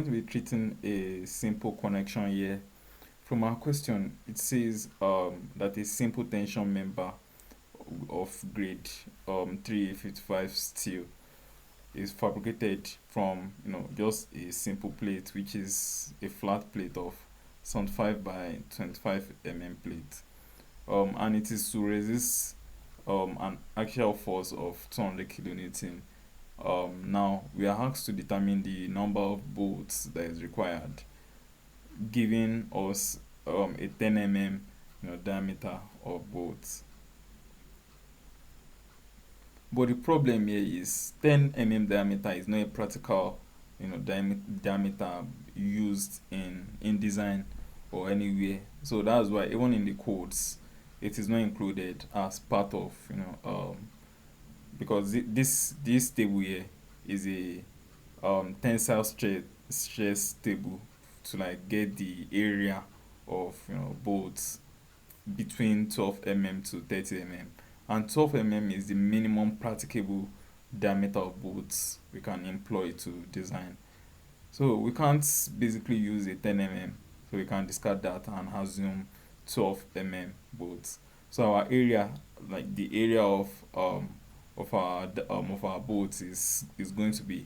going to be treating a simple connection here. From our question, it says that a simple tension member of grade 355 steel is fabricated from just a simple plate, which is a flat plate of 75 by 25 plate, and it is to resist an axial force of 200 kilonewton. Now we are asked to determine the number of bolts that is required, giving us a 10 diameter of bolts. But the problem here is 10 diameter is not a practical diameter used in design or anywhere. So that's why even in the codes it is not included as part of because this table here is a tensile stress table to like get the area of bolts between 12 to 30 and 12 is the minimum practicable diameter of bolts we can employ to design. So we can't basically use a 10 so we can discard that and assume 12 bolts. So our area, like the area of our bolts is going to be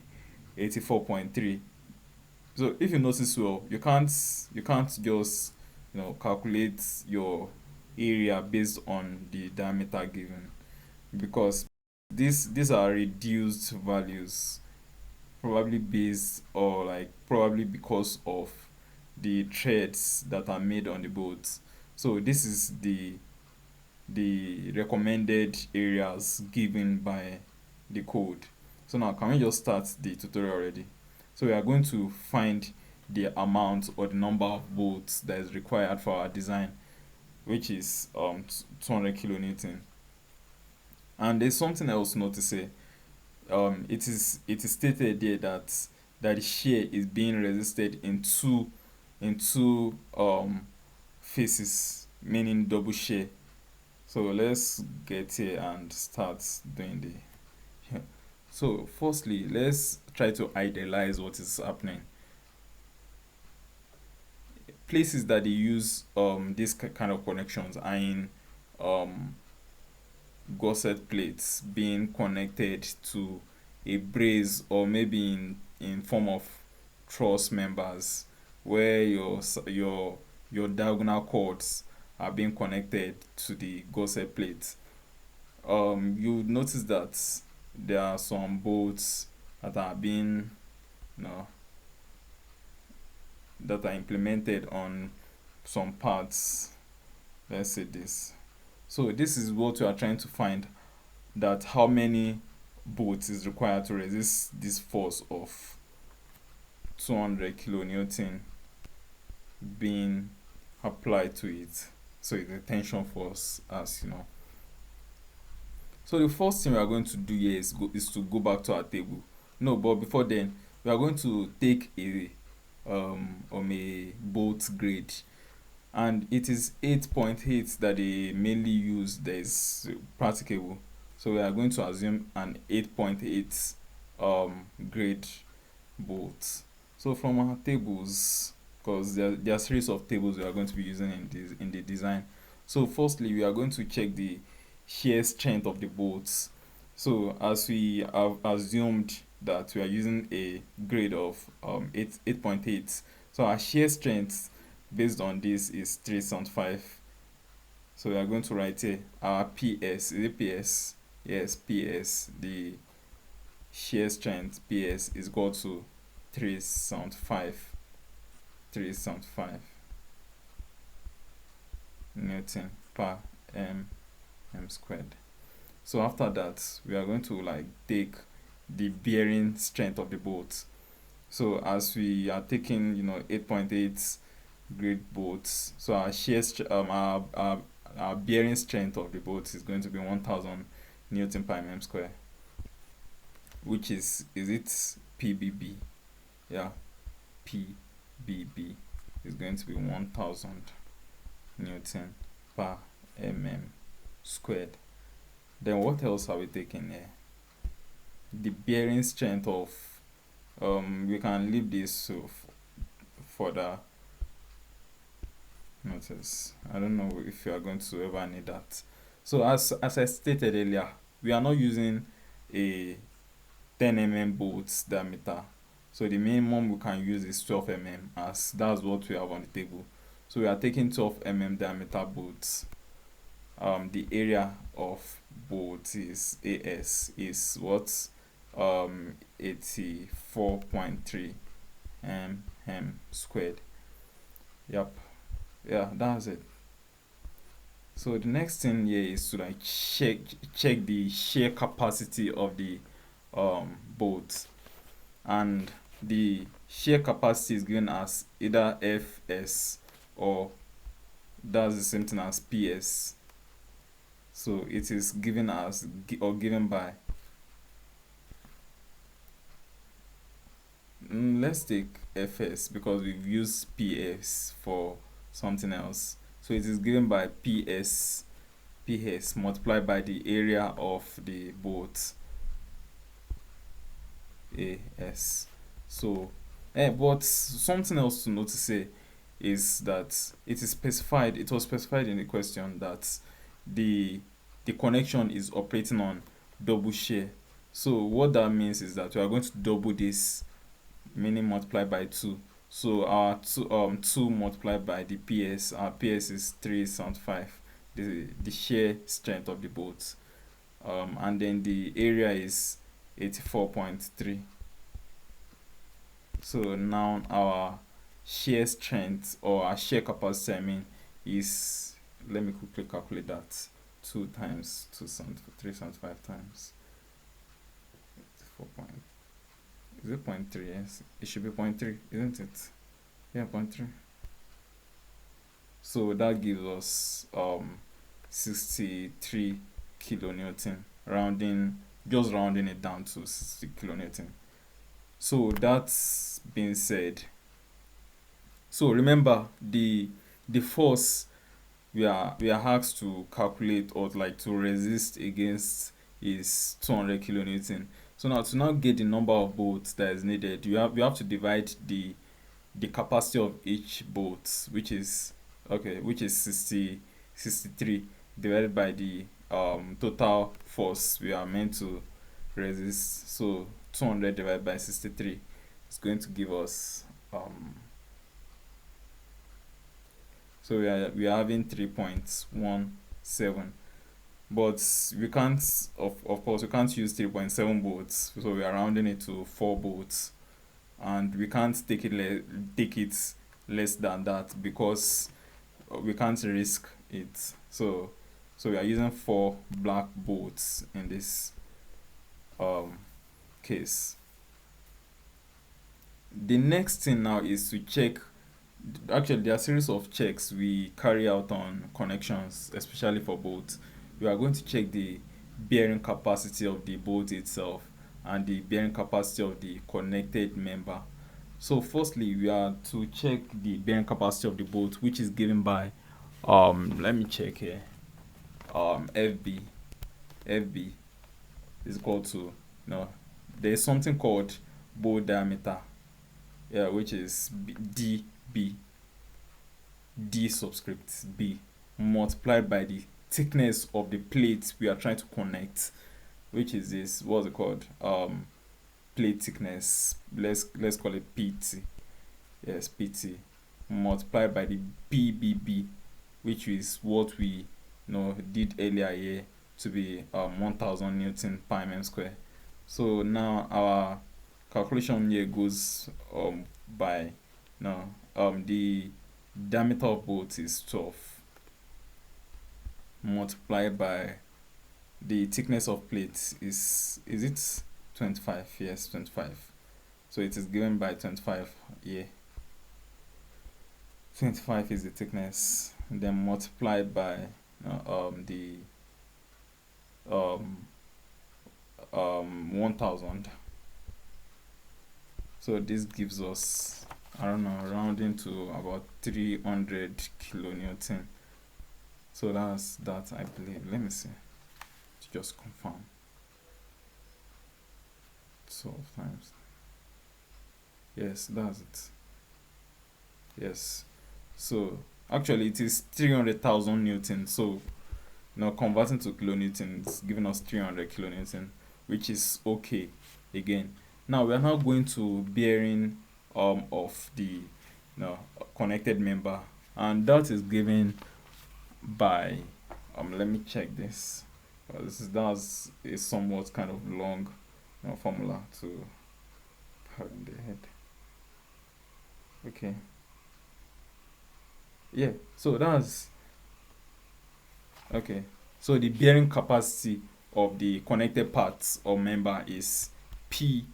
84.3. So if you notice well, you can't just calculate your area based on the diameter given, because these are reduced values, probably based or like probably because of the threads that are made on the bolt. So this is the recommended areas given by the code. So now can we just start the tutorial already? So we are going to find the amount or the number of bolts that is required for our design, which is 200 kilonewton. And there's something else not to say. It is stated there that the shear is being resisted in two phases, meaning double shear. So let's get here and start doing the so firstly let's try to idealize what is happening. Places that they use this kind of connections are in um gusset plates being connected to a brace, or maybe in form of truss members, where your diagonal cords are being connected to the gusset plate. You notice that there are some bolts that are being you know that are implemented on some parts. Let's say this. So this is what we are trying to find, that how many bolts is required to resist this force of 200 kilonewton being applied to it. So it's a tension force, as you know. So the first thing we are going to do here is to go back to our table. No, but before then, we are going to take a bolt grade, and it is 8.8 that they mainly use that is practicable. So we are going to assume an 8.8 grade bolt. So from our tables, because there are series of tables we are going to be using in the design. So firstly we are going to check the shear strength of the bolts. So as we have assumed that we are using a grade of 8.8, so our shear strength based on this is 375. So we are going to write here our PS. Is it PS? Yes, PS. The shear strength PS is equal to 375 375 Newton per m squared. So after that we are going to like take the bearing strength of the bolt. So as we are taking 8.8 grade bolts, so our our bearing strength of the bolt is going to be 1000 newton per mm square, which is it PBB? Yeah, PBB is going to be 1000 newton per mm squared. Then what else are we taking here? The bearing strength of We can leave this to further notice. I don't know if you are going to ever need that. So as I stated earlier, we are not using a 10 mm bolt diameter. So the minimum we can use is 12 mm, as that's what we have on the table. So we are taking 12 mm diameter bolts. The area of bolt is AS is what 84.3 mm squared. Yep. Yeah, that's it. So the next thing here is to like check the shear capacity of the bolt, and the shear capacity is given as either Fs, or that's the same thing as Ps. So it is given as or given by, let's take Fs because we've used Ps for something else. So it is given by PS multiplied by the area of the bolt, AS. So, but something else to notice here is that it was specified in the question that the the connection is operating on double shear. So what that means is that we are going to double this, meaning multiply by 2. So our 2 multiplied by the PS, our PS is 375, the shear strength of the bolt, and then the area is 84.3. So now our shear strength, or our shear capacity, I mean, is, let me quickly calculate that. 2 times 375 times 4 point, is it 0.3? Yes, it should be 0.3, isn't it? Yeah, 0.3. So that gives us 63 kilonewton, rounding it down to 60 kilonewton. So that's being said, so remember the force we are asked to calculate, or like to resist against, is 200 kilonewton. So now to get the number of bolts that is needed, you have to divide the capacity of each bolt, which is 63, divided by the total force we are meant to resist. So 200 divided by 63 is going to give us so we are having 3.17, but we can't, of course we can't use 3.7 bolts, so we are rounding it to 4 bolts, and we can't take it less than that, because we can't risk it. So we are using 4 black bolts in this case. The next thing now is to check. Actually, there are a series of checks we carry out on connections, especially for bolts. We are going to check the bearing capacity of the bolt itself, and the bearing capacity of the connected member. So firstly, we are to check the bearing capacity of the bolt, which is given by let me check here. FB is equal to, no, there is something called bolt diameter, yeah, which is D subscript B, multiplied by the thickness of the plate we are trying to connect, which is this, what's it called, plate thickness, let's call it PT. Yes, PT, multiplied by the BBB, which is what we did earlier here, to be 1000 newton per mm square. So now our calculation here goes by, no, the diameter of bolt is 12, multiplied by the thickness of plate is it 25? Yes, 25. So it is given by 25 here. 25 is the thickness, then multiplied by the 1000. So this gives us, I don't know, rounding to about 300 kilonewton. So that's that, I believe. Let me see, to just confirm. 12 times Yes, that's it. Yes. So actually it is 300,000 newton. So now converting to kilonewton, it's giving us 300 kilonewton, which is okay. Again, now we are now going to bearing of the connected member, and that is given by let me check this, because that's a somewhat kind of long formula to have in the head. Okay. Yeah, so that's okay. So the bearing capacity of the connected parts or member is PBS,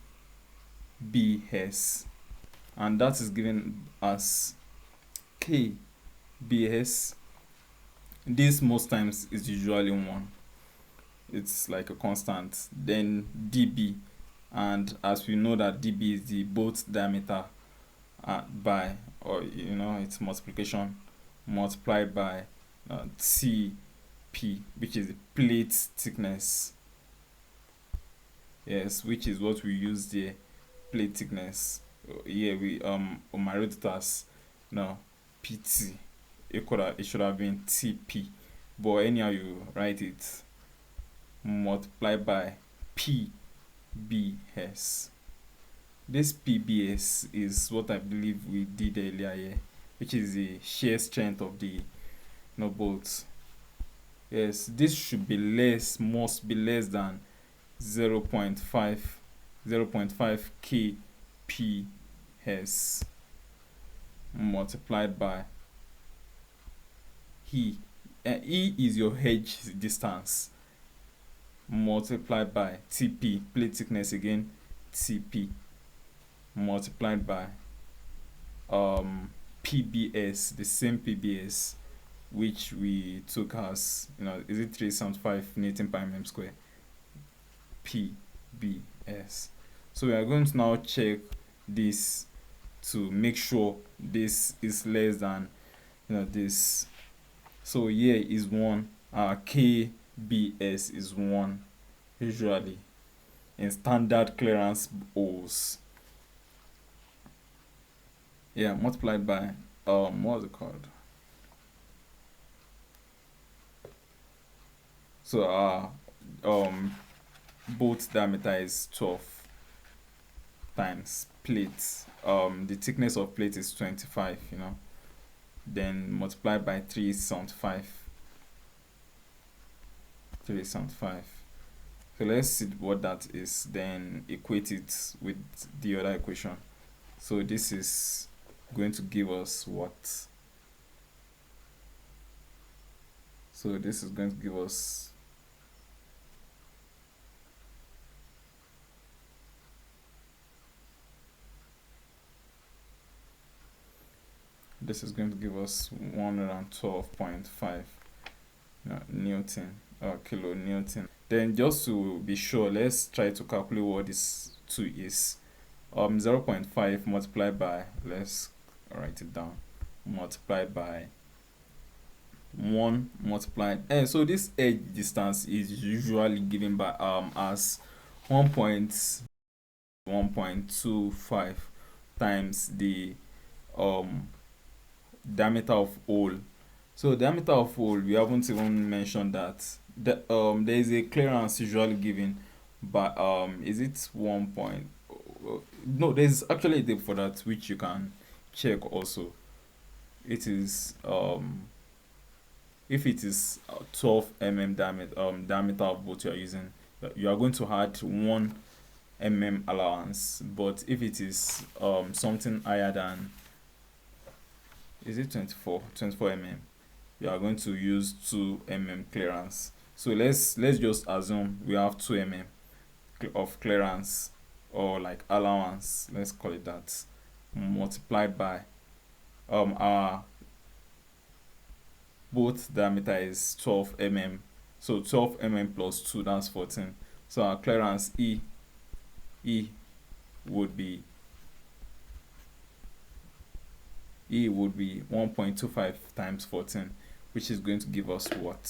and that is given as KBS. This most times is usually 1. It's like a constant. Then dB, and as we know that dB is the bolt diameter by, or it's multiplication multiplied by TP, which is the plate thickness. Yes, which is what we use there, plate thickness. Here we my wrote it as no PT. It should have been TP, but anyhow you write it multiplied by PBS. This PBS is what I believe we did earlier here, which is the shear strength of the bolts. Yes, this should be must be less than 0.5 kps multiplied by E. E is your edge distance, multiplied by TP, plate thickness again, TP, multiplied by PBS, the same PBS, which we took as, is it 375 Newton per mm square, PBS. So we are going to now check this to make sure this is less than this. So here is 1, KBS is 1 usually in standard clearance holes. Yeah, multiplied by what's it called? So bolt diameter is 12 times plate. The thickness of plate is 25, then multiplied by 375. So let's see what that is, then equate it with the other equation. So this is going to give us what? So this is going to give us this is going to give us 112.5 Newton or kilonewton. Then just to be sure, let's try to calculate what this 2 is. 0.5 multiplied by, let's write it down, multiplied by 1 multiplied, and so this edge distance is usually given by as 1.25 times the diameter of hole. So diameter of hole, we haven't even mentioned that there is a clearance usually given by is it 1 point, no, there's actually a table for that which you can check also. It is if it is 12 diameter of bolt you are using, you are going to add 1 allowance, but if it is something higher than, is it 24 you are going to use 2 clearance. So let's just assume we have 2 of clearance, or like allowance, let's call it that, multiplied by our both diameter is 12 so 12 plus 2, that's 14. So our clearance E would be 1.25 times 14, which is going to give us what?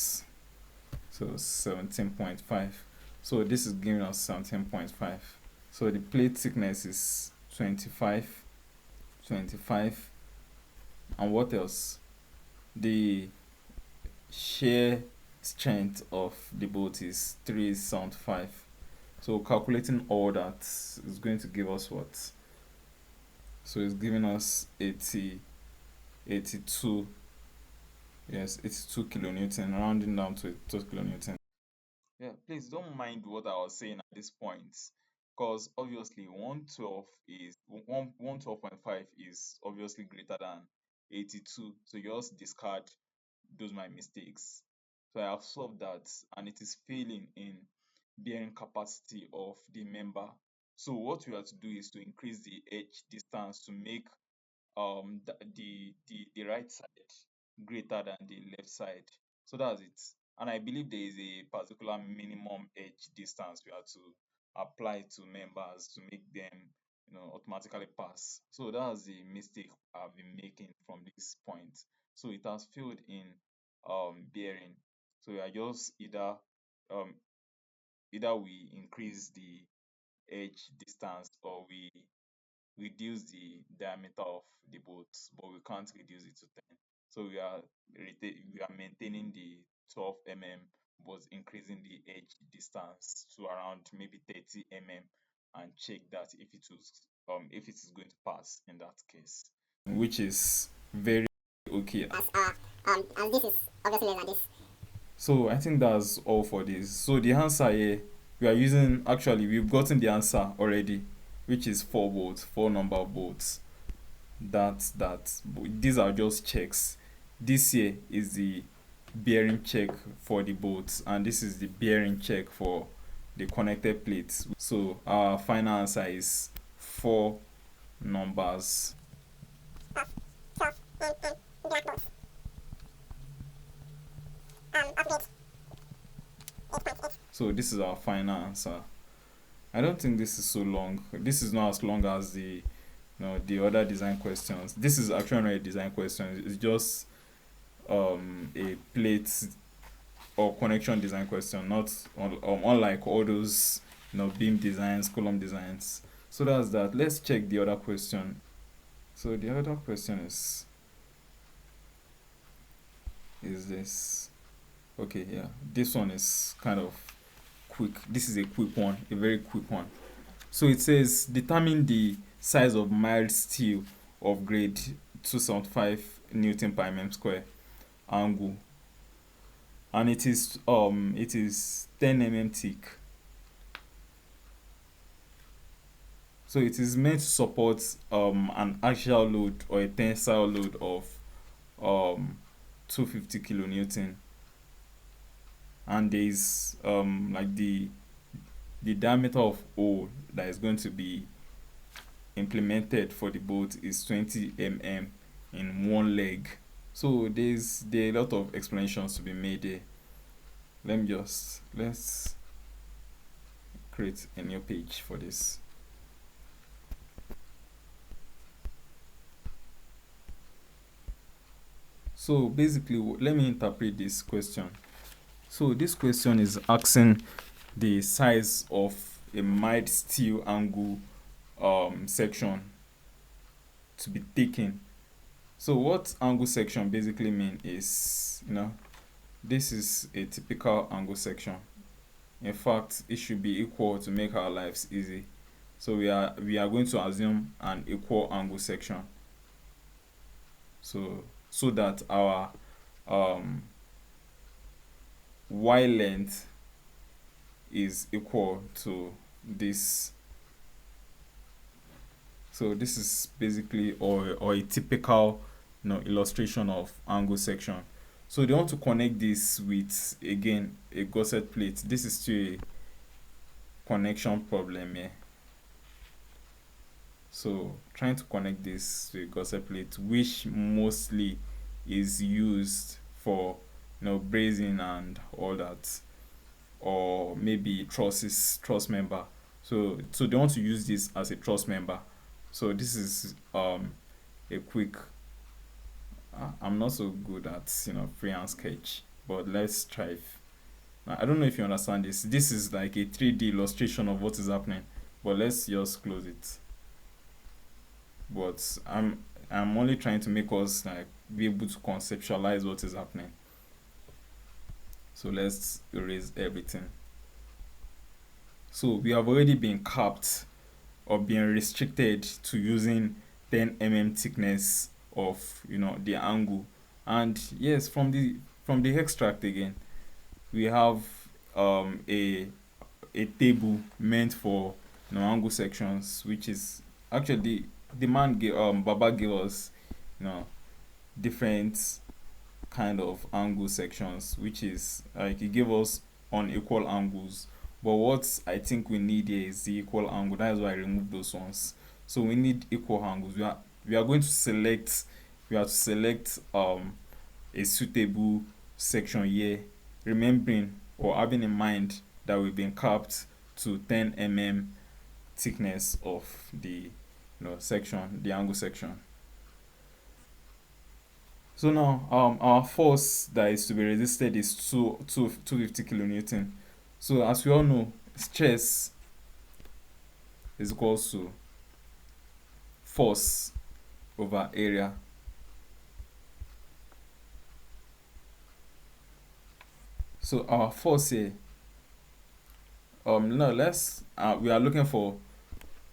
So 17.5. So this is giving us 17.5. So the plate thickness is 25 25. And what else? The shear strength of the boat is 375. So calculating all that is going to give us what? So it's giving us 82. Yes, 82 kilonewton, rounding down to 82 kilonewton. Yeah, please don't mind what I was saying at this point, because obviously 112.5 is obviously greater than 82. So you just discard those my mistakes. So I have solved that, and it is failing in bearing capacity of the member. So what we have to do is to increase the edge distance to make the right side greater than the left side. So that's it. And I believe there is a particular minimum edge distance we have to apply to members to make them, automatically pass. So that's the mistake I've been making from this point. So it has failed in bearing. So we are just um either we increase the edge distance or we reduce the diameter of the boat, but we can't reduce it to 10. So we are maintaining the 12 mm, but increasing the edge distance to around maybe 30 mm, and check that if it is going to pass in that case. Which is very okay. And this is obviously less than this. So I think that's all for this. So the answer here, we've gotten the answer already, which is four volts, four number of volts. These are just checks. This here is the bearing check for the bolts, and this is the bearing check for the connected plates. So our final answer is four numbers. So this is our final answer. I don't think this is so long. This is not as long as the other design questions. This is actually not a design question. It's just a plate or connection design question, not unlike all those beam designs, column designs. So that's that. Let's check the other question. So the other question is this. Okay, yeah. This one is kind of quick. This is a quick one, a very quick one. So it says determine the size of mild steel of grade 275 Newton per mm square angle, and it is 10 mm thick. So it is meant to support an axial load or a tensile load of 250 kilonewton, and there is like the diameter of hole that is going to be implemented for the bolt is 20 mm in one leg. So there are a lot of explanations to be made there. Let's create a new page for this. So basically, let me interpret this question. So this question is asking the size of a mild steel angle section to be taken. So what angle section basically mean is, this is a typical angle section. In fact, it should be equal to make our lives easy. So we are going to assume an equal angle section. So that our y length is equal to this. So this is basically or a typical illustration of angle section. So they want to connect this with, again, a gusset plate. This is still a connection problem here. So trying to connect this to a gusset plate, which mostly is used for brazing and all that, or maybe truss member. So they want to use this as a truss member. So this is a quick. I'm not so good at freehand sketch, but let's try. I don't know if you understand this. This is like a 3D illustration of what is happening, but let's just close it. but I'm only trying to make us like be able to conceptualize what is happening. So let's erase everything. So we have already been capped or being restricted to using 10 mm thickness of the angle. And yes, from the extract again, we have a table meant for angle sections, which is actually the man Baba gave us you know different kind of angle sections, which is like he gave us unequal angles. But what I think we need here is the equal angle. That is why I removed those ones. So we need equal angles. We are going to select. We have to select a suitable section here, remembering or having in mind that we've been capped to 10 mm thickness of the section, the angle section. So now our force that is to be resisted is 250 kilonewton. So as we all know, stress is equals to force over area. So our force here, no, let's we are looking for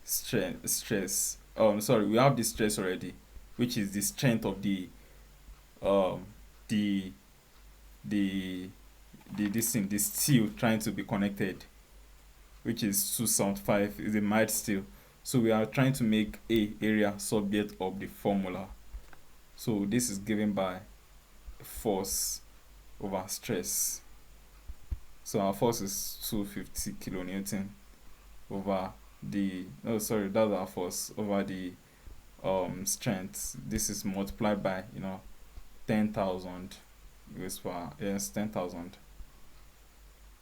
stress. Sorry, we have the stress already, which is the strength of um the the this thing, the steel trying to be connected, which is 275, is a mild steel. So we are trying to make a area subject of the formula. So this is given by force over stress. So our force is 250 kilonewton over the, oh sorry, that's our force over the strength. This is multiplied by 10,000 US per, yes, 10,000.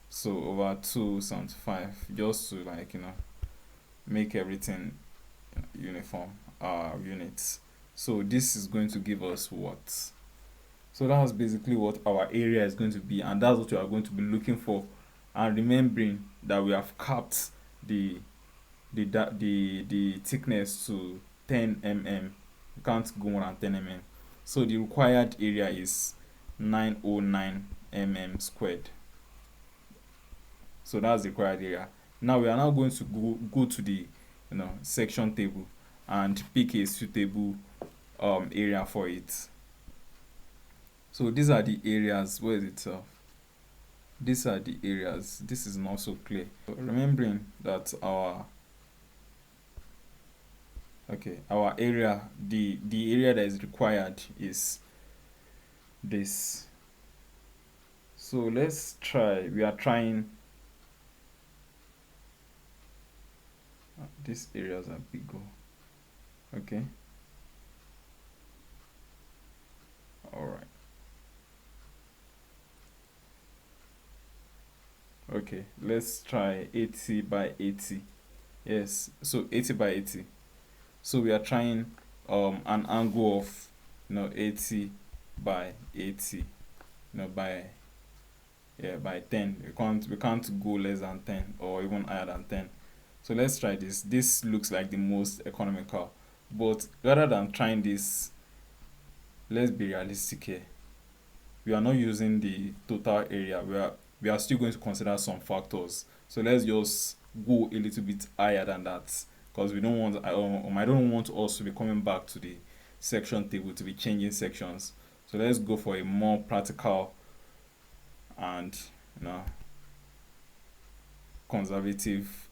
So over 275, just to like make everything uniform units. So this is going to give us what? So that's basically what our area is going to be, and that's what we are going to be looking for. And remembering that we have capped the the thickness to 10 mm. You can't go more than 10 mm. So the required area is 909 mm squared. So that's the required area. Now we are now going to go to the section table and pick a suitable area for it. So these are the areas. Where is it? These are the areas. This is not so clear. So remembering that our area, the area that is required is this. So let's try. We are trying. These areas are bigger. Okay. All right. Okay. Let's try 80 by 80. Yes. So 80 by 80. So we are trying an angle of 80 by 80. By by 10. We can't go less than 10 or even higher than 10. So let's try this. This looks like the most economical, but rather than trying this, let's be realistic here. We are not using the total area. We are still going to consider some factors. So let's just go a little bit higher than that, because we don't want I don't want us to be coming back to the section table to be changing sections. So let's go for a more practical and conservative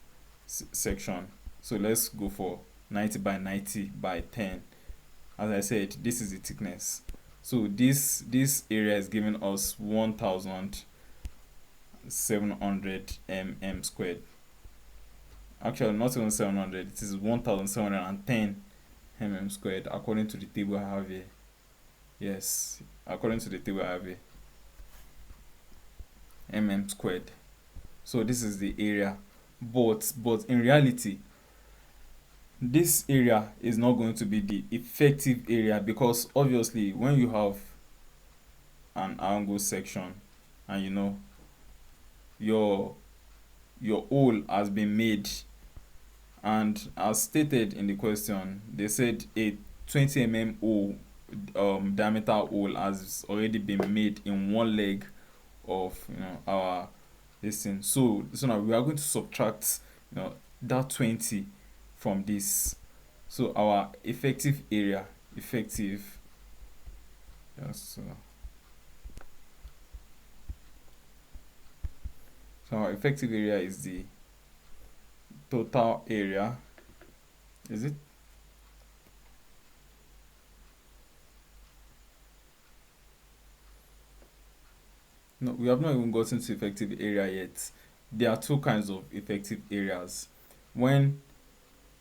section. So let's go for 90 by 90 by 10. As I said, this is the thickness. So this area is giving us 1700 mm squared. Actually, not even 700, it is 1710 mm squared according to the table I have here. Yes, according to the table I have here, mm squared. So this is the area, but in reality, this area is not going to be the effective area, because obviously when you have an angle section and your hole has been made And as stated in the question, they said a 20 hole, diameter hole has already been made in one leg of our this thing. So now we are going to subtract that 20 from this. So our effective area, effective, yes, so our effective area is the total area. Is it? No, we have not even gotten to effective area yet. There are two kinds of effective areas. When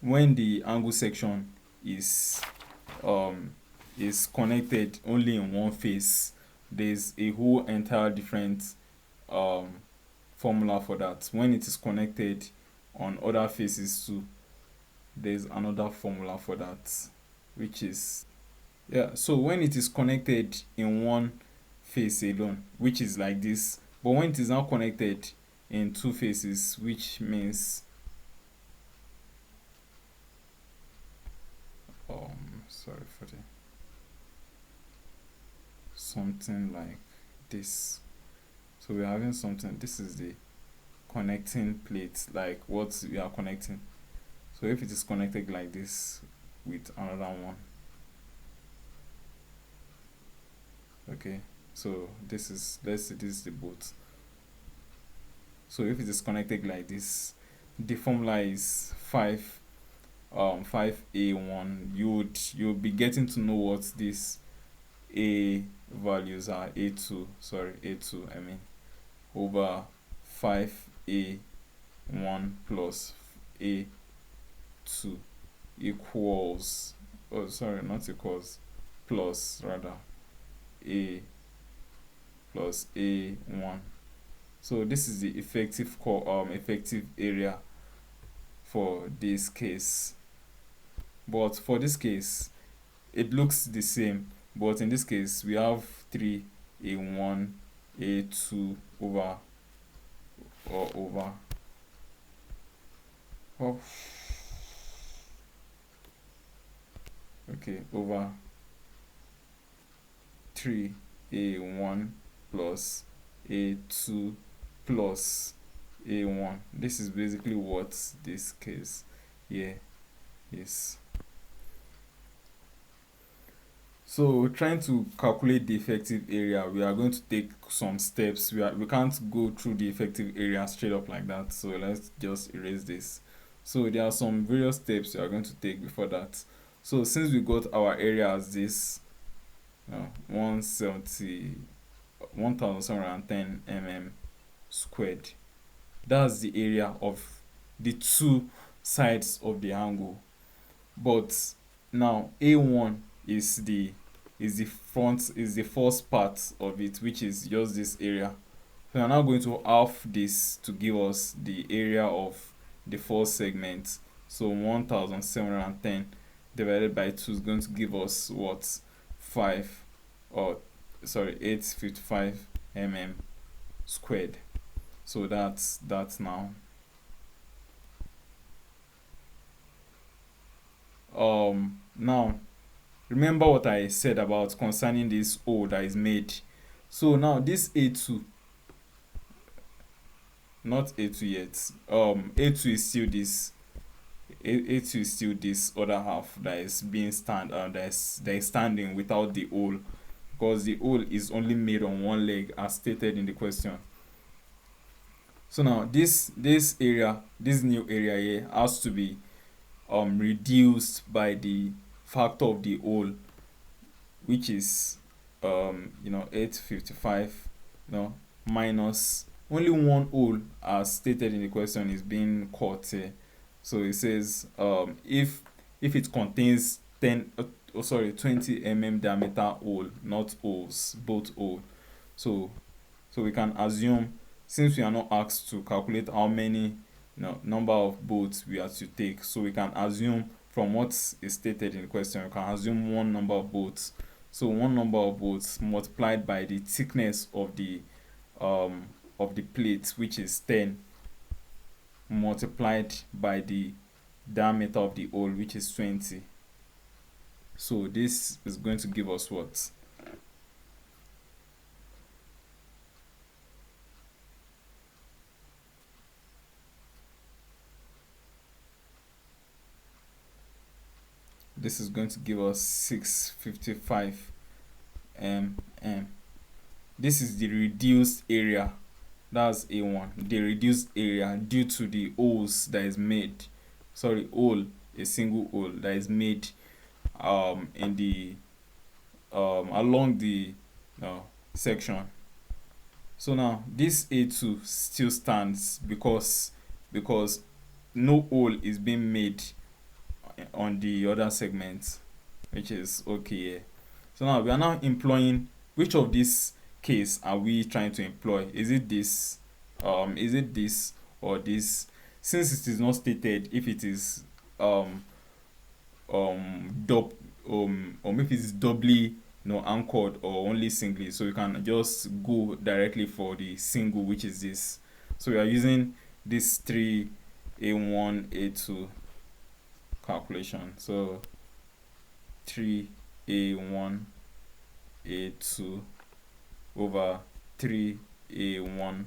the angle section is um is connected only in one face, there's a whole entire different um formula for that. When it is connected on other faces too, there's another formula for that, which is, yeah. So when it is connected in one face alone, which is like this, but when it is now connected in two faces, which means sorry for the something like this. So we're having something, this is the connecting plate, like what we are connecting. So if it is connected like this with another one, okay, so this is, let's say this is the boat. So if it is connected like this, the formula is 5a1. You'll be getting to know what this a values are. A2 I mean, over 5a1 plus a2 equals, oh sorry, not equals, plus rather, a plus a1. So this is the effective area for this case. But for this case, it looks the same, but in this case we have 3a1 a2 over, or over, oh, okay, over 3a1 plus a2 plus a1. This is basically what this case here is. So trying to calculate the effective area, we are going to take some steps. We can't go through the effective area straight up like that. So let's just erase this. So there are some various steps we are going to take before that. So since we got our area as this, 170 1710 squared, that's the area of the two sides of the angle. But now a1 is the first part of it, which is just this area. So we're now going to half this to give us the area of the first segment. So 1710 divided by 2 is going to give us what? 5, or sorry, 855 squared. So that's now. Now remember what I said about concerning this O that is made. So now this A2, not A2 yet. A2 is still this. A2 is still this other half that is being that is standing without the hole, because the hole is only made on one leg as stated in the question. So now this area, this new area here, has to be reduced by the factor of the hole, which is 855, minus only one hole as stated in the question is being cut here. So it says if it contains 20 diameter hole, not holes, both hole. So we can assume, since we are not asked to calculate how many number of bolts we are to take, so we can assume from what is stated in the question, we can assume one number of bolts. So one number of bolts multiplied by the thickness of the plate, which is 10, multiplied by the diameter of the hole, which is 20. So this is going to give us what? This is going to give us 655 mm. This is the reduced area. That's A1. The reduced area due to the holes that is made. Sorry, hole, a single hole that is made in the along the section. So now this A2 still stands because no hole is being made on the other segment, which is okay here. So now we are now employing, which of this case are we trying to employ? Is it this, or this? Since it is not stated if it is um dub or if it's doubly anchored or only singly, so you can just go directly for the single, which is this. So we are using this 3A1 A2 calculation. So 3A1 A2 over 3A1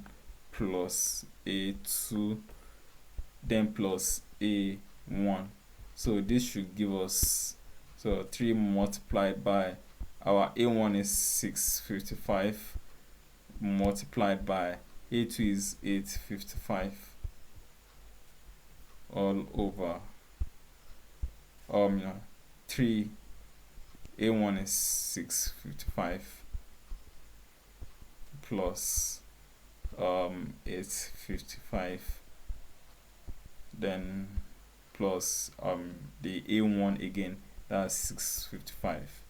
plus A2 then plus A1. So this should give us, so 3 multiplied by our A1 is 655 multiplied by A2 is 855 all over 3 A1 is 655 plus 855 then plus the A1 again, that's 655.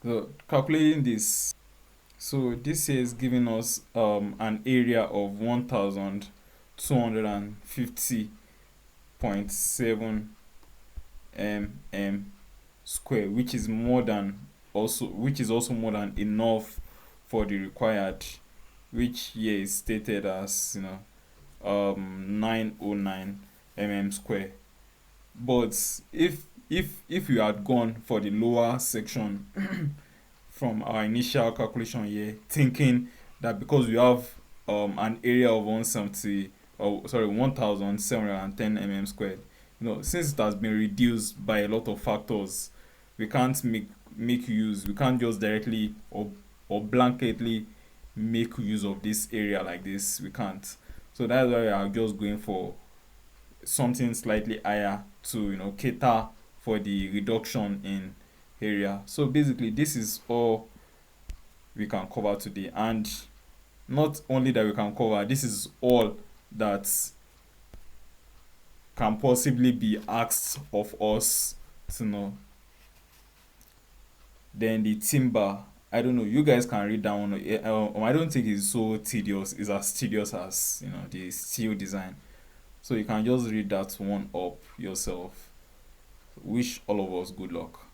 So calculating this, so this is giving us an area of 1250.7 mm square, which is also more than enough for the required, which here is stated as 909 mm square. But if you had gone for the lower section from our initial calculation here, thinking that because we have an area of 1710 mm squared, since it has been reduced by a lot of factors, we can't we can't just directly or blanketly make use of this area like this. We can't. So that's why we are just going for something slightly higher to cater for the reduction in area. So basically this is all we can cover today, and not only that we can cover, this is all that can possibly be asked of us to know. Then the timber, I don't know, you guys can read that one. I don't think it's so tedious. It's as tedious as the steel design, so you can just read that one up yourself. Wish all of us good luck.